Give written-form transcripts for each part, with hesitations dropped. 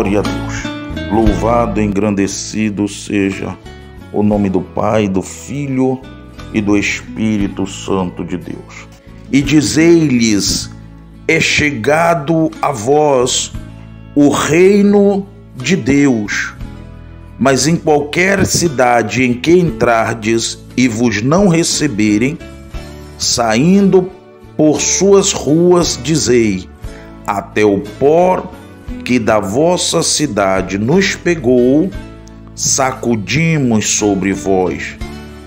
Glória a Deus. Louvado e engrandecido seja o nome do Pai, do Filho e do Espírito Santo de Deus. E dizei-lhes: é chegado a vós o reino de Deus. Mas em qualquer cidade em que entrardes e vos não receberem, saindo por suas ruas, dizei: até o pó que da vossa cidade nos pegou, sacudimos sobre vós.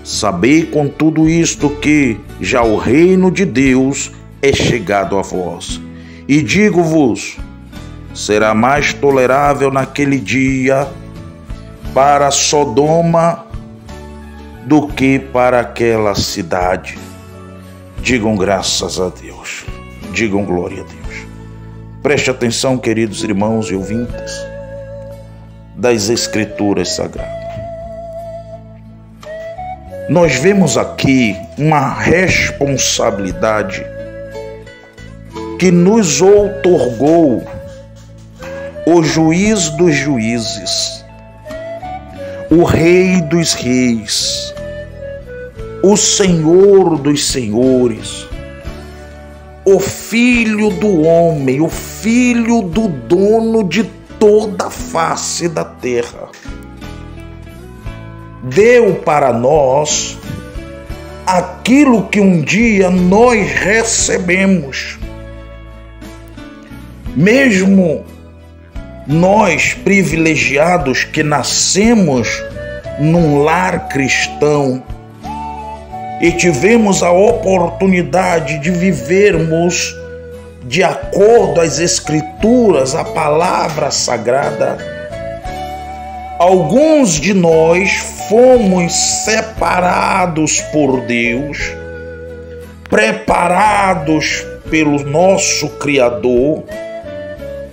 Sabei com tudo isto que já o reino de Deus é chegado a vós. E digo-vos: será mais tolerável naquele dia para Sodoma do que para aquela cidade. Digam graças a Deus. Digam glória a Deus. Preste atenção, queridos irmãos e ouvintes das Escrituras Sagradas. Nós vemos aqui uma responsabilidade que nos outorgou o juiz dos juízes, o Rei dos reis, o Senhor dos senhores, o Filho do homem, o Filho do dono de toda a face da terra. Deu para nós aquilo que um dia nós recebemos. Mesmo nós, privilegiados, que nascemos num lar cristão e tivemos a oportunidade de vivermos de acordo às Escrituras, a palavra sagrada, alguns de nós fomos separados por Deus, preparados pelo nosso Criador,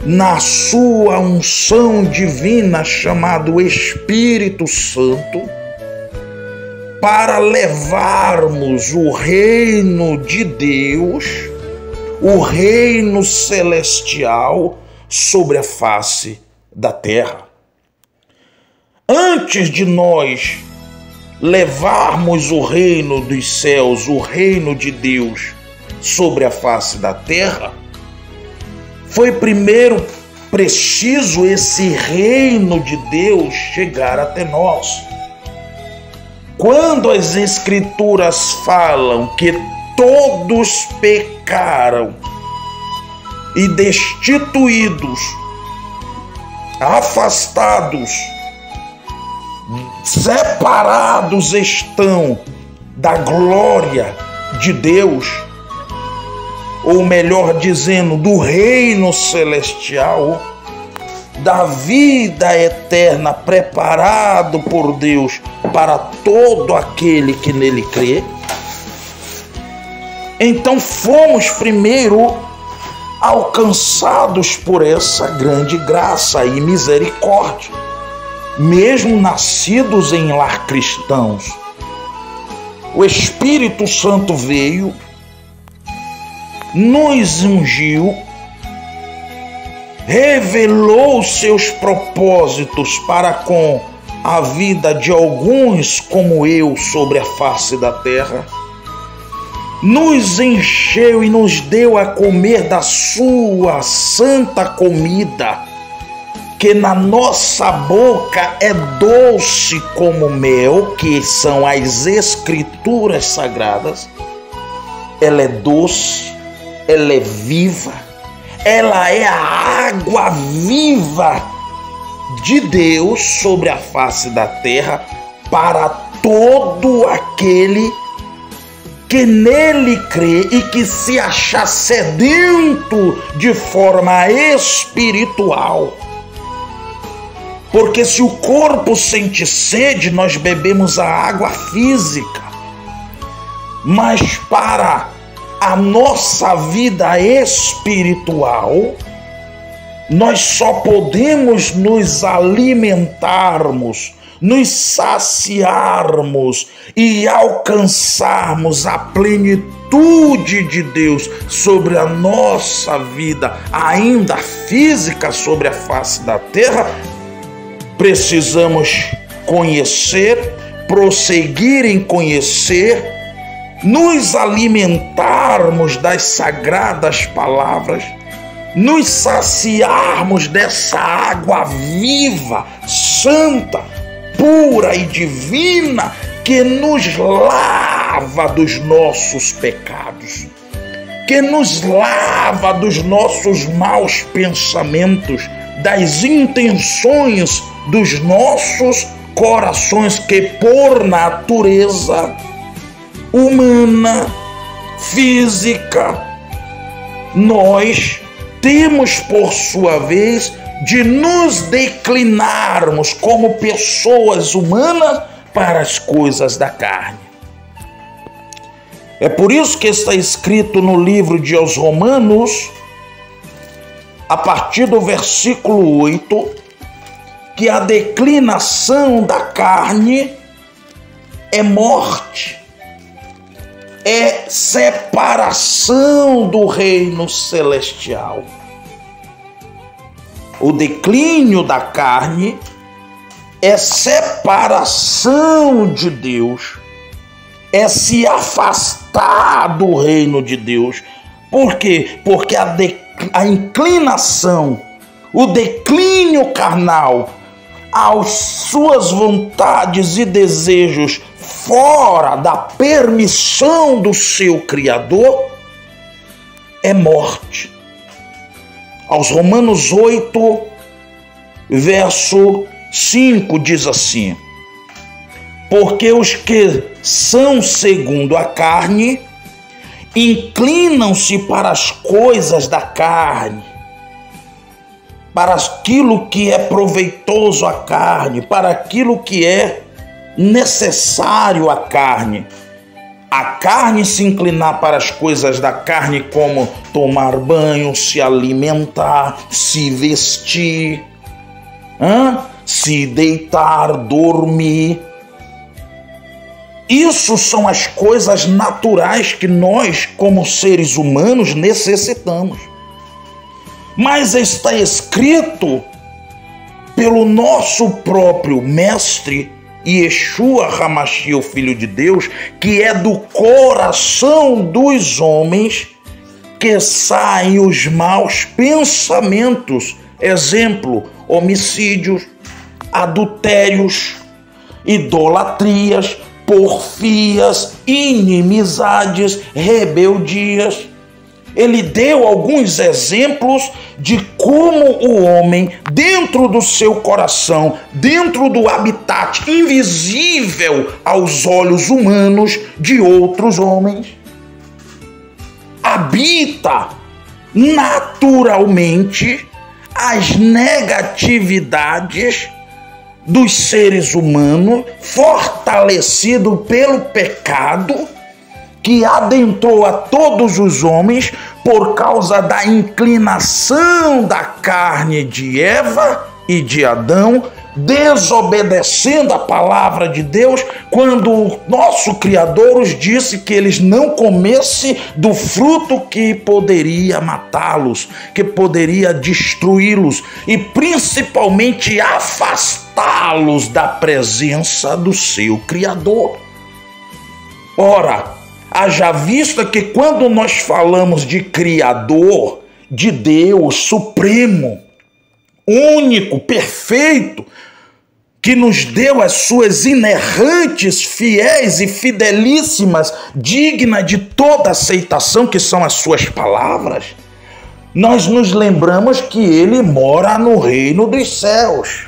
na sua unção divina chamado Espírito Santo, para levarmos o reino de Deus, o reino celestial, sobre a face da terra. Antes de nós levarmos o reino dos céus, o reino de Deus, sobre a face da terra, foi primeiro preciso esse reino de Deus chegar até nós. Quando as Escrituras falam que todos pecaram e destituídos, afastados, separados estão da glória de Deus, ou melhor dizendo, do reino celestial, da vida eterna preparado por Deus para todo aquele que nele crê, então fomos primeiro alcançados por essa grande graça e misericórdia, mesmo nascidos em lar cristãos. O Espírito Santo veio, nos ungiu, revelou seus propósitos para com a vida de alguns como eu sobre a face da terra, nos encheu e nos deu a comer da sua santa comida, que na nossa boca é doce como mel, que são as Escrituras Sagradas. Ela é doce, ela é viva, ela é a água viva de Deus sobre a face da terra para todo aquele que nele crê e que se achar sedento de forma espiritual. Porque se o corpo sente sede, nós bebemos a água física. Mas para a nossa vida espiritual, nós só podemos nos alimentarmos, nos saciarmos e alcançarmos a plenitude plenitude de Deus sobre a nossa vida, ainda física, sobre a face da terra, precisamos conhecer, prosseguir em conhecer, nos alimentarmos das sagradas palavras, nos saciarmos dessa água viva, santa, pura e divina, que nos lava dos nossos pecados, que nos lava dos nossos maus pensamentos, das intenções dos nossos corações, que por natureza humana, física, nós temos, por sua vez, de nos declinarmos como pessoas humanas para as coisas da carne. É por isso que está escrito no livro de aos Romanos, a partir do versículo 8, que a declinação da carne é morte, é separação do reino celestial. O declínio da carne é separação de Deus, é se afastar do reino de Deus. Por quê? Porque a inclinação, o declínio carnal, às suas vontades e desejos fora da permissão do seu Criador, é morte. Aos Romanos 8, verso 5 diz assim: porque os que são segundo a carne inclinam-se para as coisas da carne, para aquilo que é proveitoso à carne, para aquilo que é necessário à carne. A carne se inclinar para as coisas da carne, como tomar banho, se alimentar, se vestir, se deitar, dormir. Isso são as coisas naturais que nós, como seres humanos, necessitamos. Mas está escrito pelo nosso próprio Mestre, Yeshua HaMashiach, o Filho de Deus, que é do coração dos homens que saem os maus pensamentos. Exemplo, homicídios, adultérios, idolatrias, porfias, inimizades, rebeldias. Ele deu alguns exemplos de como o homem, dentro do seu coração, dentro do habitat invisível aos olhos humanos de outros homens, habita naturalmente as negatividades dos seres humanos, fortalecido pelo pecado que adentrou a todos os homens por causa da inclinação da carne de Eva e de Adão, desobedecendo a palavra de Deus, quando o nosso Criador os disse que eles não comessem do fruto que poderia matá-los, que poderia destruí-los e principalmente afastá-los da presença do seu Criador. Ora, haja vista que quando nós falamos de Criador, de Deus supremo, único, perfeito, que nos deu as suas inerrantes, fiéis e fidelíssimas, dignas de toda aceitação, que são as suas palavras, nós nos lembramos que ele mora no reino dos céus.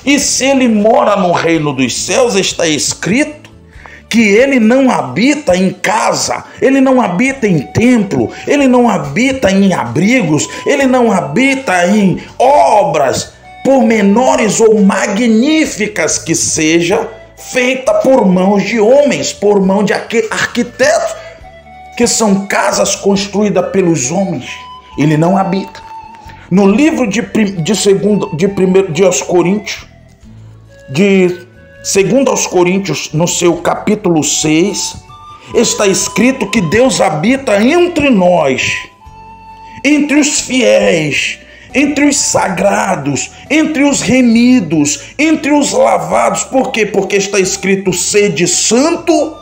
E se ele mora no reino dos céus, está escrito que ele não habita em casa, ele não habita em templo, ele não habita em abrigos, ele não habita em obras, por menores ou magníficas que seja, feita por mãos de homens, por mão de arquitetos, que são casas construídas pelos homens. Ele não habita. No livro de 2 aos Coríntios, no seu capítulo 6, Está escrito que Deus habita entre nós, entre os fiéis, entre os sagrados, entre os remidos, entre os lavados. Por quê? Porque está escrito: sede santo,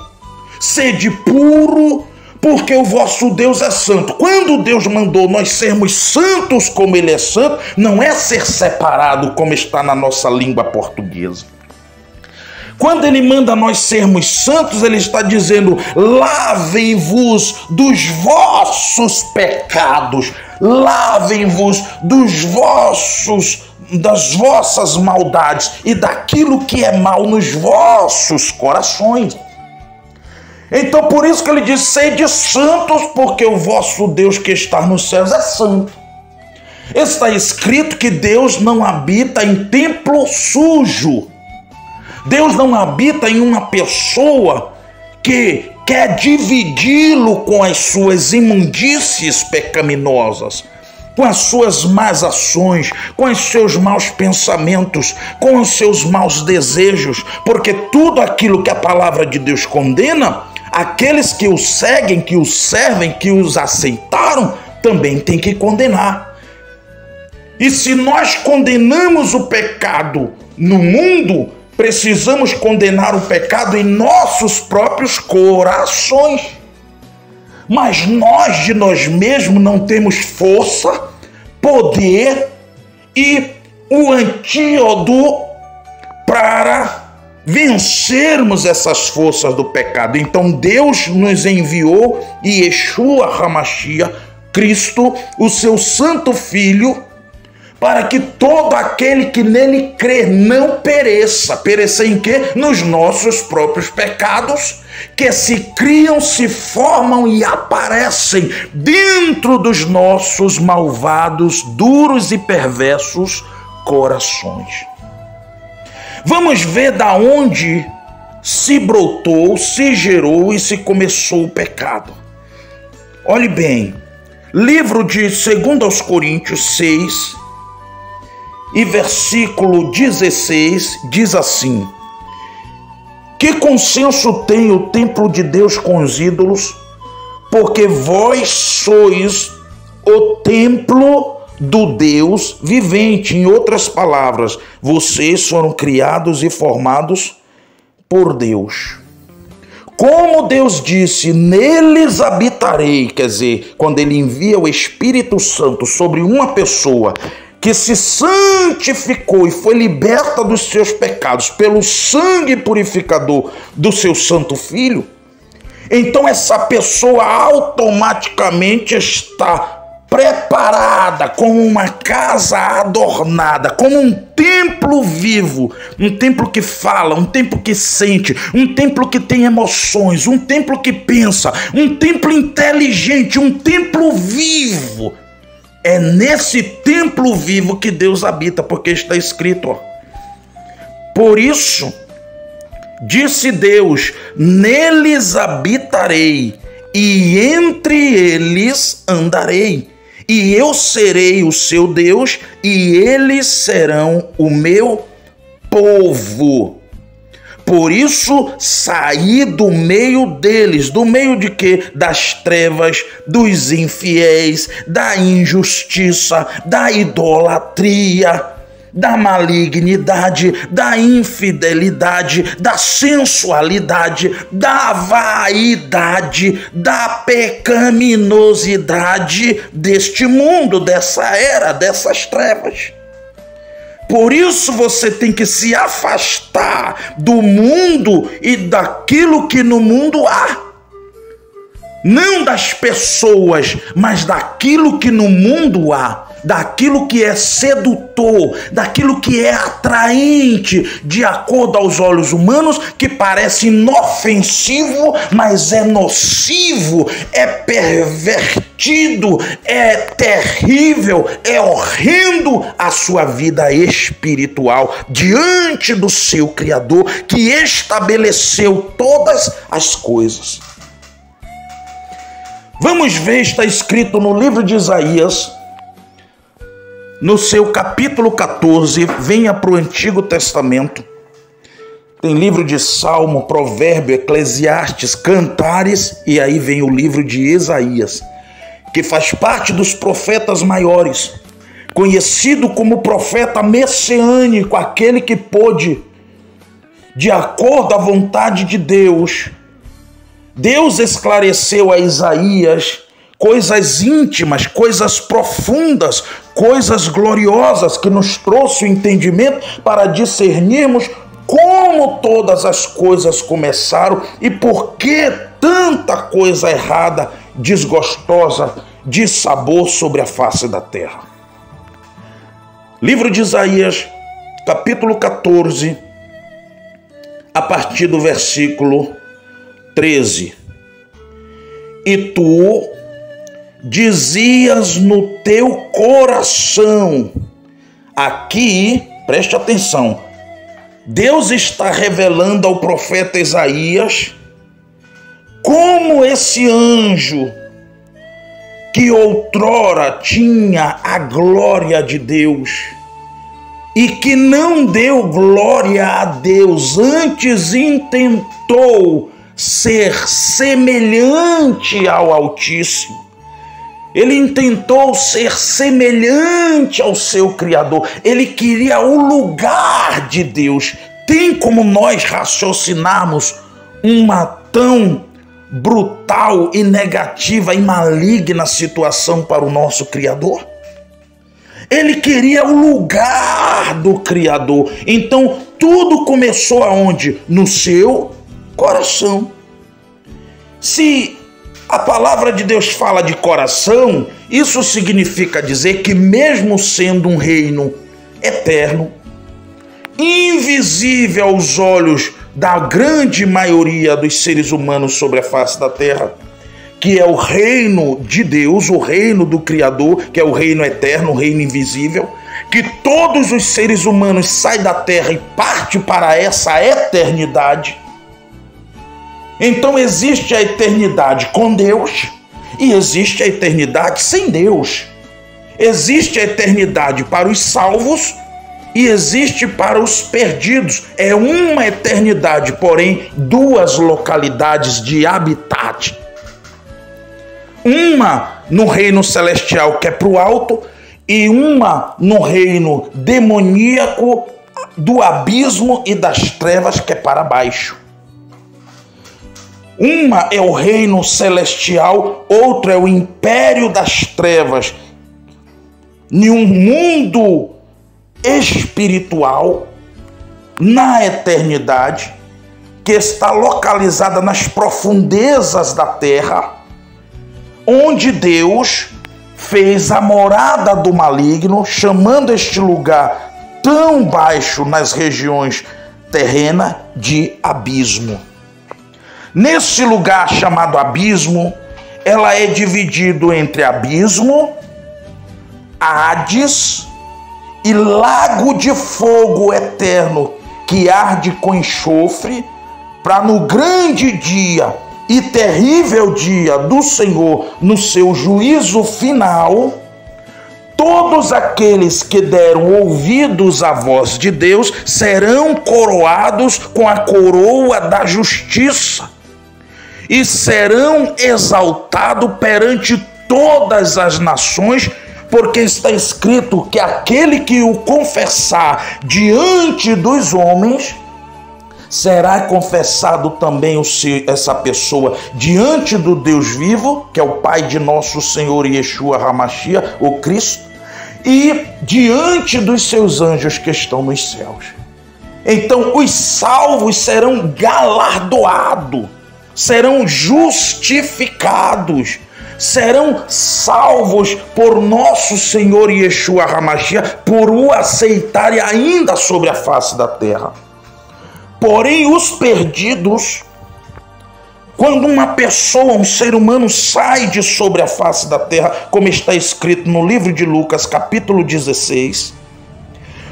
sede puro, porque o vosso Deus é santo. Quando Deus mandou nós sermos santos como Ele é santo, não é ser separado como está na nossa língua portuguesa. Quando Ele manda nós sermos santos, Ele está dizendo: lavem-vos dos vossos pecados, lavem-vos das vossas maldades e daquilo que é mal nos vossos corações. Então por isso que Ele diz: sede santos, porque o vosso Deus que está nos céus é santo. Está escrito que Deus não habita em templo sujo. Deus não habita em uma pessoa que quer dividi-lo com as suas imundícies pecaminosas, com as suas más ações, com os seus maus pensamentos, com os seus maus desejos, porque tudo aquilo que a palavra de Deus condena, aqueles que o seguem, que o servem, que os aceitaram, também tem que condenar. E se nós condenamos o pecado no mundo, precisamos condenar o pecado em nossos próprios corações. Mas nós de nós mesmos não temos força, poder e o antídoto para vencermos essas forças do pecado. Então Deus nos enviou Yeshua HaMashiach, Cristo, o seu santo Filho, para que todo aquele que nele crê não pereça. Perecer em quê? Nos nossos próprios pecados, que se criam, se formam e aparecem dentro dos nossos malvados, duros e perversos corações. Vamos ver da onde se brotou, se gerou e se começou o pecado. Olhe bem, livro de 2 Coríntios 6, e versículo 16 diz assim: que consenso tem o templo de Deus com os ídolos? Porque vós sois o templo do Deus vivente. Em outras palavras, vocês foram criados e formados por Deus. Como Deus disse: neles habitarei, quer dizer, quando Ele envia o Espírito Santo sobre uma pessoa que se santificou e foi liberta dos seus pecados pelo sangue purificador do seu santo Filho, então essa pessoa automaticamente está preparada como uma casa adornada, como um templo vivo, um templo que fala, um templo que sente, um templo que tem emoções, um templo que pensa, um templo inteligente, um templo vivo. É nesse templo vivo que Deus habita, porque está escrito, ó: por isso, disse Deus, neles habitarei, e entre eles andarei, e eu serei o seu Deus, e eles serão o meu povo. Por isso, saí do meio deles. Do meio de quê? Das trevas, dos infiéis, da injustiça, da idolatria, da malignidade, da infidelidade, da sensualidade, da vaidade, da pecaminosidade deste mundo, dessa era, dessas trevas. Por isso você tem que se afastar do mundo e daquilo que no mundo há. Não das pessoas, mas daquilo que no mundo há. Daquilo que é sedutor, daquilo que é atraente, de acordo aos olhos humanos, que parece inofensivo, mas é nocivo, é pervertido, é terrível, é horrendo a sua vida espiritual diante do seu Criador, que estabeleceu todas as coisas. Vamos ver, está escrito no livro de Isaías, no seu capítulo 14, venha para o Antigo Testamento, Tem livro de Salmo, Provérbio, Eclesiastes, Cantares, e aí vem o livro de Isaías, que faz parte dos profetas maiores, conhecido como profeta messiânico, aquele que pôde, de acordo à vontade de Deus, Deus esclareceu a Isaías coisas íntimas, coisas profundas, coisas gloriosas, que nos trouxe o entendimento para discernirmos como todas as coisas começaram e por que tanta coisa errada, desgostosa, de sabor sobre a face da terra. Livro de Isaías, capítulo 14, a partir do versículo 13. E tu dizias no teu coração, aqui, preste atenção, Deus está revelando ao profeta Isaías como esse anjo que outrora tinha a glória de Deus e que não deu glória a Deus, antes intentou ser semelhante ao Altíssimo. Ele intentou ser semelhante ao seu Criador. Ele queria o lugar de Deus. Tem como nós raciocinarmos uma tão brutal e negativa e maligna situação para o nosso Criador? Ele queria o lugar do Criador. Então tudo começou aonde? No seu coração. Se a palavra de Deus fala de coração, isso significa dizer que mesmo sendo um reino eterno, invisível aos olhos da grande maioria dos seres humanos sobre a face da terra, que é o reino de Deus, o reino do Criador, que é o reino eterno, o reino invisível, que todos os seres humanos saem da terra e partem para essa eternidade. Então existe a eternidade com Deus e existe a eternidade sem Deus. Existe a eternidade para os salvos e existe para os perdidos. É uma eternidade, porém, duas localidades de habitat. Uma no reino celestial, que é para o alto, e uma no reino demoníaco do abismo e das trevas, que é para baixo. Uma é o reino celestial, outra é o império das trevas, em um mundo espiritual, na eternidade, que está localizada nas profundezas da terra, onde Deus fez a morada do maligno, chamando este lugar tão baixo nas regiões terrenas de abismo. Nesse lugar chamado abismo, ela é dividido entre abismo, Hades e lago de fogo eterno, que arde com enxofre, para no grande dia e terrível dia do Senhor, no seu juízo final, todos aqueles que deram ouvidos à voz de Deus serão coroados com a coroa da justiça e serão exaltados perante todas as nações, porque está escrito que aquele que o confessar diante dos homens, será confessado também essa pessoa diante do Deus vivo, que é o Pai de nosso Senhor Yeshua HaMashiach, o Cristo, e diante dos seus anjos que estão nos céus. Então os salvos serão galardoados, serão justificados, serão salvos por nosso Senhor Yeshua HaMashiach, por o aceitarem ainda sobre a face da terra. Porém, os perdidos, quando uma pessoa, um ser humano sai de sobre a face da terra, como está escrito no livro de Lucas, capítulo 16,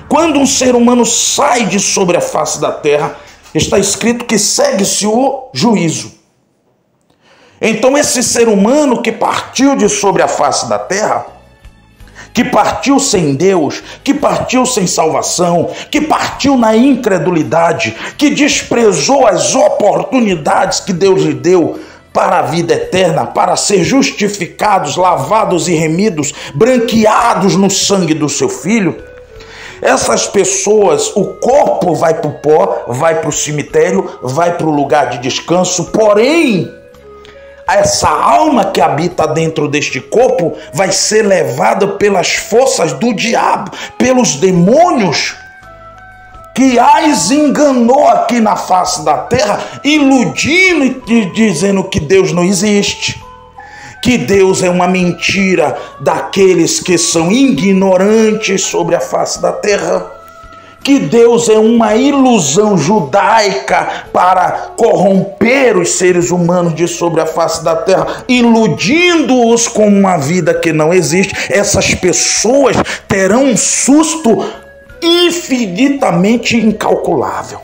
quando um ser humano sai de sobre a face da terra, está escrito que segue-se o juízo. Então esse ser humano que partiu de sobre a face da terra que partiu sem Deus, que partiu sem salvação, que partiu na incredulidade, que desprezou as oportunidades que Deus lhe deu para a vida eterna, para ser justificados, lavados e remidos, branqueados no sangue do seu Filho. Essas pessoas, o corpo vai para o pó, vai para o cemitério, vai para o lugar de descanso, porém, essa alma que habita dentro deste corpo vai ser levada pelas forças do diabo, pelos demônios, que as enganou aqui na face da terra, iludindo e dizendo que Deus não existe, que Deus é uma mentira daqueles que são ignorantes sobre a face da terra, que Deus é uma ilusão judaica para corromper os seres humanos de sobre a face da terra, iludindo-os com uma vida que não existe. Essas pessoas terão um susto infinitamente incalculável.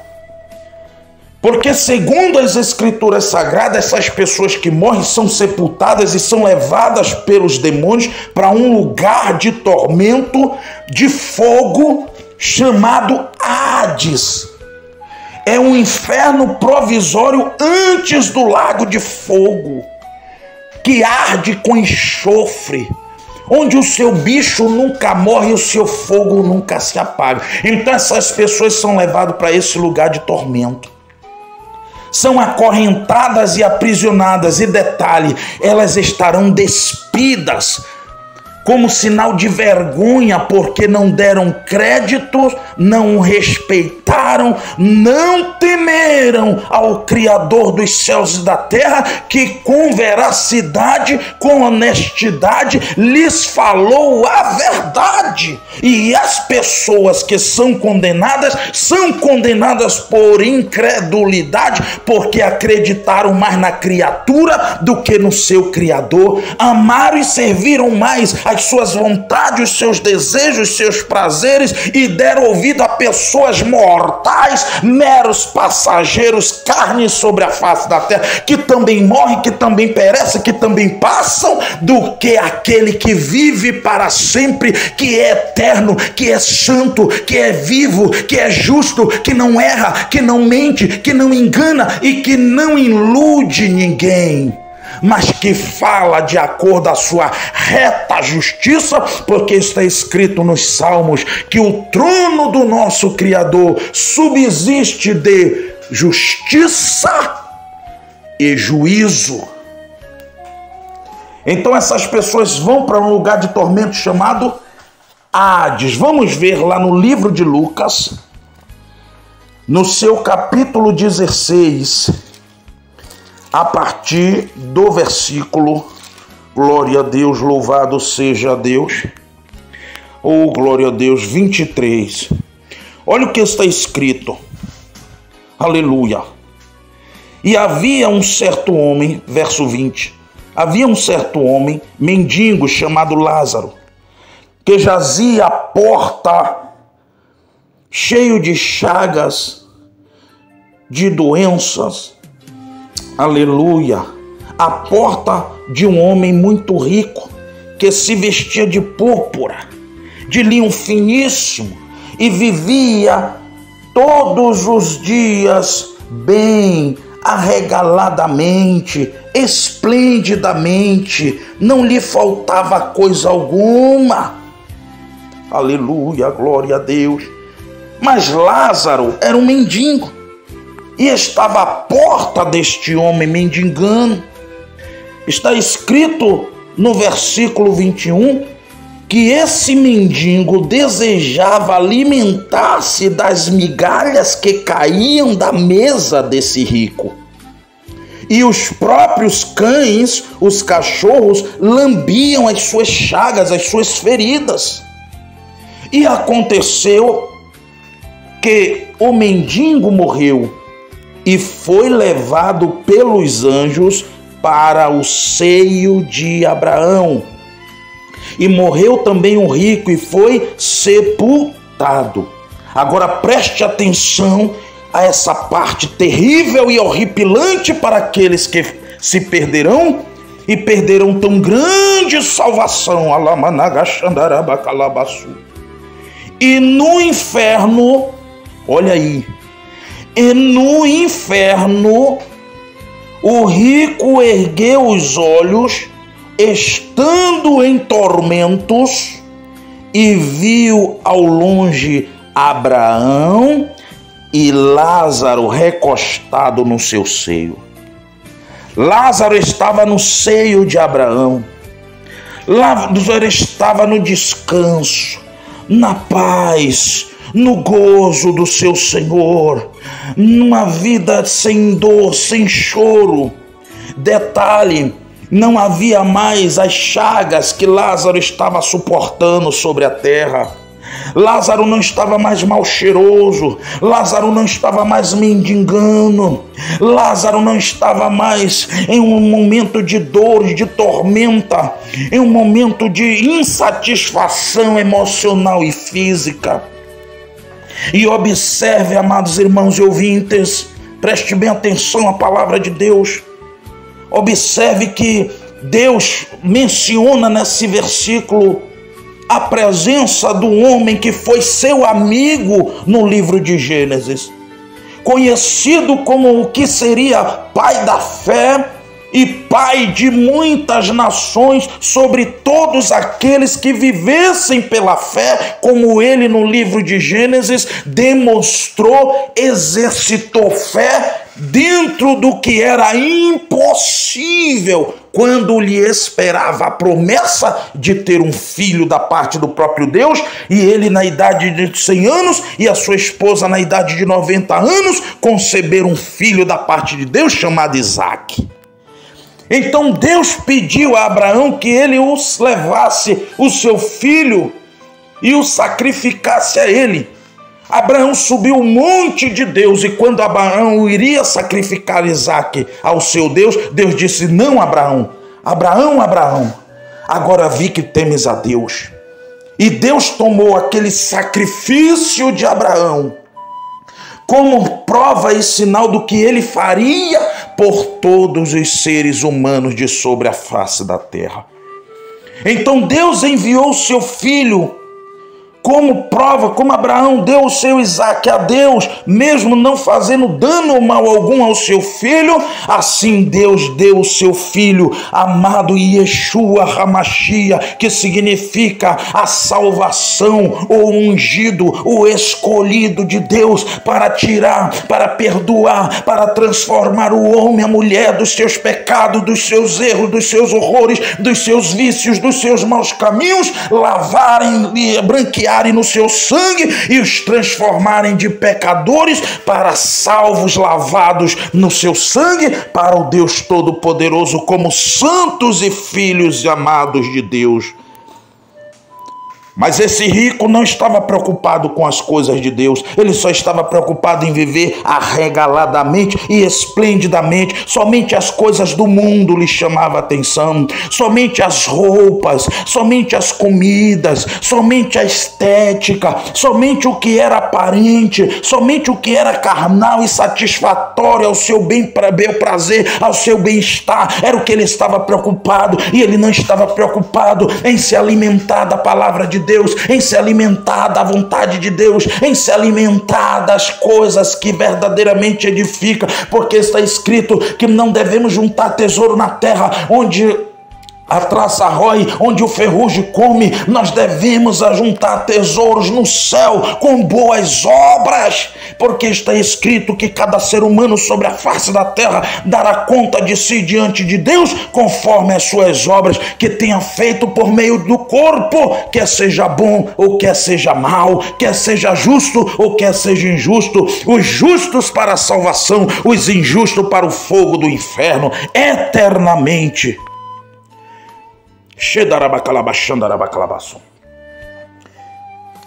Porque, segundo as Escrituras Sagradas, essas pessoas que morrem são sepultadas e são levadas pelos demônios para um lugar de tormento, de fogo, chamado Hades. É um inferno provisório antes do lago de fogo, que arde com enxofre, onde o seu bicho nunca morre e o seu fogo nunca se apaga. Então essas pessoas são levadas para esse lugar de tormento. São acorrentadas e aprisionadas, e detalhe, elas estarão despidas como sinal de vergonha, porque não deram crédito, não respeitaram, não temeram ao Criador dos céus e da terra, que com veracidade, com honestidade, lhes falou a verdade. E as pessoas que são condenadas por incredulidade, porque acreditaram mais na criatura do que no seu Criador, amaram e serviram mais as suas vontades, os seus desejos, os seus prazeres, e deram ouvido a pessoas mortais, meros passageiros, carne sobre a face da terra, que também morrem, que também perecem, que também passam, do que aquele que vive para sempre, que é eterno, que é santo, que é vivo, que é justo, que não erra, que não mente, que não engana e que não ilude ninguém, mas que fala de acordo à sua reta justiça, porque está escrito nos Salmos que o trono do nosso Criador subsiste de justiça e juízo. Então essas pessoas vão para um lugar de tormento chamado Hades. Vamos ver lá no livro de Lucas, no seu capítulo 16, a partir do versículo, glória a Deus, louvado seja Deus, ou glória a Deus, 23. Olha o que está escrito, aleluia. E havia um certo homem, verso 20, havia um certo homem, mendigo, chamado Lázaro, que jazia à porta, cheio de chagas, de doenças, aleluia, a porta de um homem muito rico, que se vestia de púrpura, de linho finíssimo, e vivia todos os dias bem, arregaladamente, esplendidamente, não lhe faltava coisa alguma. Aleluia, glória a Deus. Mas Lázaro era um mendigo, e estava à porta deste homem mendigando. Está escrito no versículo 21 que esse mendigo desejava alimentar-se das migalhas que caíam da mesa desse rico. E os próprios cães, os cachorros, lambiam as suas chagas, as suas feridas. E aconteceu que o mendigo morreu e foi levado pelos anjos para o seio de Abraão. E morreu também o rico e foi sepultado. Agora preste atenção a essa parte terrível e horripilante para aqueles que se perderão. e perderão tão grande salvação. E no inferno, olha aí, e no inferno o rico ergueu os olhos, estando em tormentos, e viu ao longe Abraão e Lázaro recostado no seu seio. Lázaro estava no seio de Abraão. Lázaro estava no descanso, na paz, no gozo do seu Senhor, numa vida sem dor, sem choro. Detalhe, não havia mais as chagas que Lázaro estava suportando sobre a terra. Lázaro não estava mais mal cheiroso, Lázaro não estava mais mendigando, Lázaro não estava mais em um momento de dor, de tormenta, em um momento de insatisfação emocional e física. E observe, amados irmãos e ouvintes, preste bem atenção à palavra de Deus. Observe que Deus menciona nesse versículo a presença do homem que foi seu amigo no livro de Gênesis, conhecido como o que seria pai da fé e pai de muitas nações sobre todos aqueles que vivessem pela fé, como ele no livro de Gênesis demonstrou, exercitou fé dentro do que era impossível, quando lhe esperava a promessa de ter um filho da parte do próprio Deus, e ele na idade de 100 anos e a sua esposa na idade de 90 anos conceberam um filho da parte de Deus chamado Isaque. Então Deus pediu a Abraão que ele os levasse o seu filho e o sacrificasse a ele. Abraão subiu o monte de Deus, e quando Abraão iria sacrificar Isaque ao seu Deus, Deus disse: não, Abraão, Abraão, Abraão, agora vi que temes a Deus. E Deus tomou aquele sacrifício de Abraão como prova e sinal do que ele faria por todos os seres humanos de sobre a face da terra. Então Deus enviou o seu filho como prova, como Abraão deu o seu Isaque a Deus, mesmo não fazendo dano ou mal algum ao seu filho, assim Deus deu o seu filho amado Yeshua HaMashiach, que significa a salvação, o ungido, o escolhido de Deus, para tirar, para perdoar, para transformar o homem, a mulher dos seus pecados, dos seus erros, dos seus horrores, dos seus vícios, dos seus maus caminhos, lavarem e branquearem no seu sangue e os transformarem de pecadores para salvos, lavados no seu sangue, para o Deus Todo-Poderoso, como santos e filhos amados de Deus. Mas esse rico não estava preocupado com as coisas de Deus, ele só estava preocupado em viver arregaladamente e esplendidamente. Somente as coisas do mundo lhe chamavam a atenção, somente as roupas, somente as comidas, somente a estética, somente o que era aparente, somente o que era carnal e satisfatório ao seu bem prazer, ao seu bem-estar, era o que ele estava preocupado. E ele não estava preocupado em se alimentar da palavra de Deus, em se alimentar da vontade de Deus, em se alimentar das coisas que verdadeiramente edificam, porque está escrito que não devemos juntar tesouro na terra, onde a traça rói, onde o ferrugem come. Nós devemos ajuntar tesouros no céu com boas obras, porque está escrito que cada ser humano sobre a face da terra dará conta de si diante de Deus, conforme as suas obras que tenha feito por meio do corpo, quer seja bom ou quer seja mal, quer seja justo ou quer seja injusto, os justos para a salvação, os injustos para o fogo do inferno, eternamente.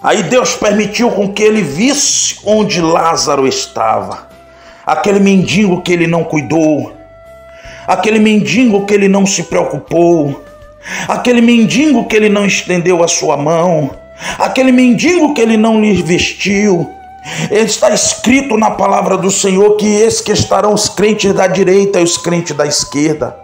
Aí Deus permitiu com que ele visse onde Lázaro estava, aquele mendigo que ele não cuidou, aquele mendigo que ele não se preocupou, aquele mendigo que ele não estendeu a sua mão, aquele mendigo que ele não lhe vestiu. Está escrito na palavra do Senhor que esses que estarão os crentes da direita e os crentes da esquerda.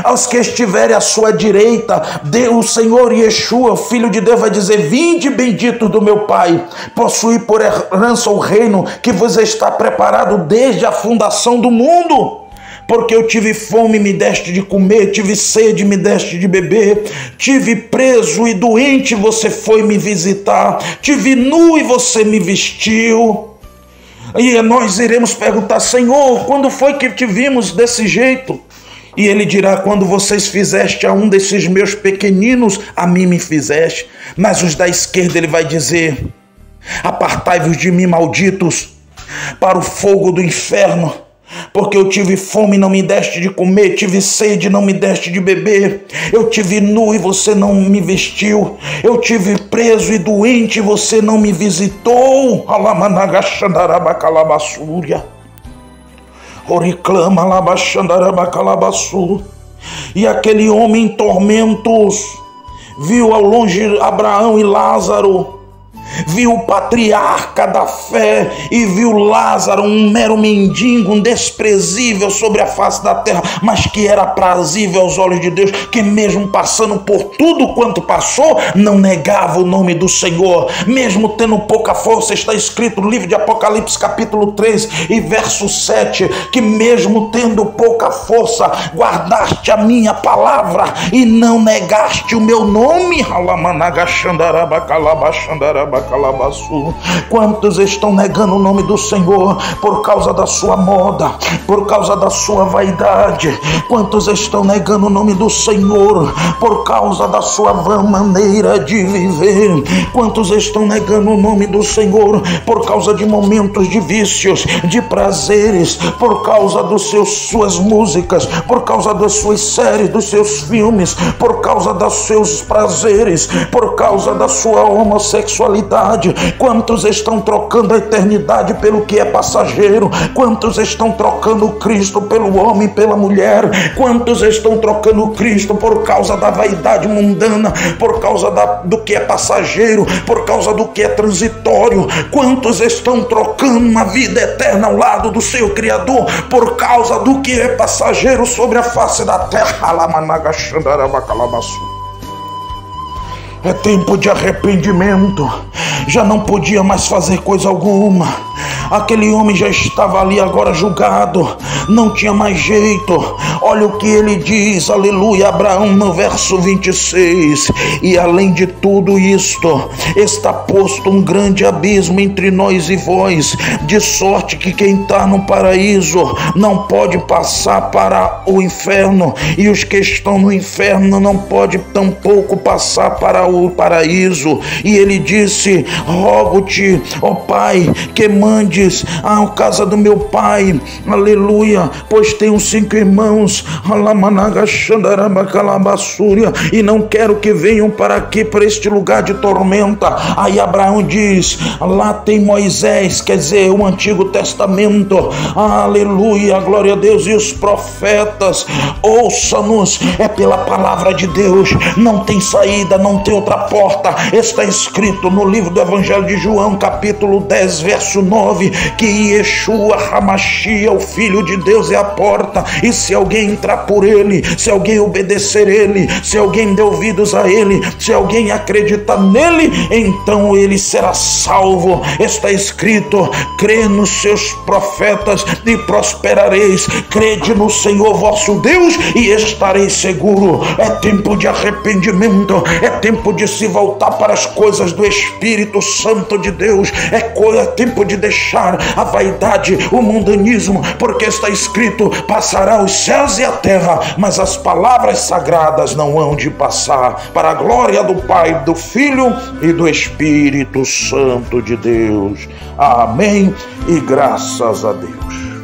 Aos que estiverem à sua direita, o Senhor Yeshua, Filho de Deus, vai dizer: vinde benditos do meu Pai, possuí por herança o reino que vos está preparado desde a fundação do mundo. Porque eu tive fome, me deste de comer, tive sede, me deste de beber, tive preso e doente, você foi me visitar, tive nu e você me vestiu. E nós iremos perguntar: Senhor, quando foi que te vimos desse jeito? E ele dirá: quando vocês fizeste a um desses meus pequeninos, a mim me fizeste. Mas os da esquerda ele vai dizer: apartai-vos de mim, malditos, para o fogo do inferno. Porque eu tive fome e não me deste de comer, tive sede e não me deste de beber, eu tive nu e você não me vestiu, eu tive preso e doente e você não me visitou. Oriclama alabaxandarabacalabaçu. E aquele homem em tormentos viu ao longe Abraão e Lázaro, viu o patriarca da fé e viu Lázaro, um mero mendigo, um desprezível sobre a face da terra, mas que era prazível aos olhos de Deus, que mesmo passando por tudo quanto passou, não negava o nome do Senhor, mesmo tendo pouca força. Está escrito no livro de Apocalipse capítulo 3 e verso 7, que mesmo tendo pouca força, guardaste a minha palavra e não negaste o meu nome. Quantos estão negando o nome do Senhor por causa da sua moda, por causa da sua vaidade? Quantos estão negando o nome do Senhor por causa da sua vã maneira de viver? Quantos estão negando o nome do Senhor por causa de momentos de vícios, de prazeres, por causa dos suas músicas, por causa das suas séries, dos seus filmes, por causa dos seus prazeres, por causa da sua homossexualidade? Quantos estão trocando a eternidade pelo que é passageiro? Quantos estão trocando Cristo pelo homem, pela mulher? Quantos estão trocando Cristo por causa da vaidade mundana, por causa do que é passageiro, por causa do que é transitório? Quantos estão trocando uma vida eterna ao lado do seu Criador por causa do que é passageiro sobre a face da terra? É tempo de arrependimento. Já não podia mais fazer coisa alguma. Aquele homem já estava ali agora julgado, não tinha mais jeito. Olha o que ele diz, aleluia, Abraão no verso 26: e além de tudo isto, está posto um grande abismo entre nós e vós, de sorte que quem está no paraíso não pode passar para o inferno, e os que estão no inferno não podem tampouco passar para o paraíso. E ele disse: rogo-te, ó Pai, que mandes à casa do meu pai, aleluia, pois tenho 5 irmãos, e não quero que venham para aqui, para este lugar de tormenta. Aí Abraão diz: lá tem Moisés, quer dizer, o Antigo Testamento, aleluia, glória a Deus, e os profetas, ouça-nos, é pela palavra de Deus, não tem saída, não tem outra porta. Está escrito no livro do Evangelho de João, capítulo 10, verso 9, que Yeshua HaMashiach, o Filho de Deus, é a porta, e se alguém entrar por ele, se alguém obedecer ele, se alguém der ouvidos a ele, se alguém acreditar nele, então ele será salvo. Está escrito: crê nos seus profetas e prosperareis, crede no Senhor vosso Deus e estareis seguro. É tempo de arrependimento, é tempo de se voltar para as coisas do Espírito Santo de Deus, é tempo de deixar a vaidade, o mundanismo, porque está escrito: passará os céus e a terra, mas as palavras sagradas não hão de passar. Para a glória do Pai, do Filho e do Espírito Santo de Deus. Amém e graças a Deus.